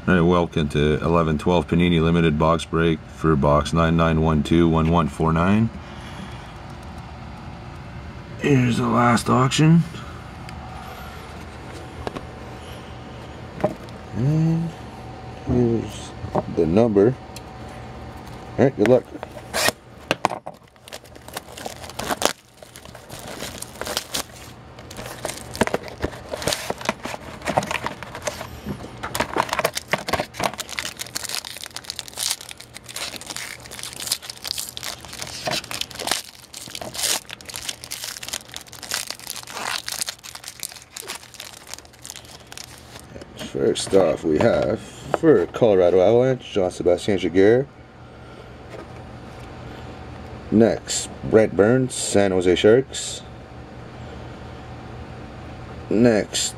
Alright, welcome to 11/12 Panini Limited box break for box 99121149. Here's the last auction. And here's the number. Alright, good luck. First off, we have for Colorado Avalanche, Jean-Sebastien Giguère. Next, Brent Burns, San Jose Sharks. Next,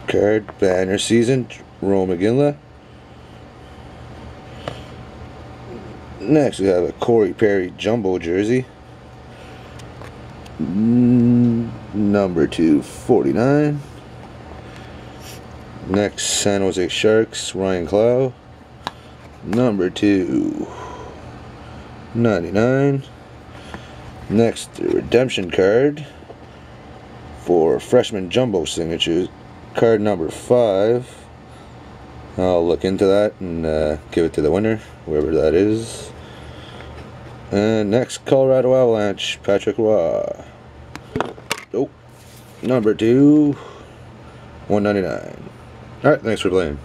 card banner season, Rome McGinley. Next, we have a Corey Perry jumbo jersey, number 249. Next, San Jose Sharks, Ryan Clough, number 299. Next, the redemption card for freshman jumbo signatures, card number 5. I'll look into that and give it to the winner, whoever that is. And next, Colorado Avalanche, Patrick Roy. Oh, number 2, 199. Alright, thanks for playing.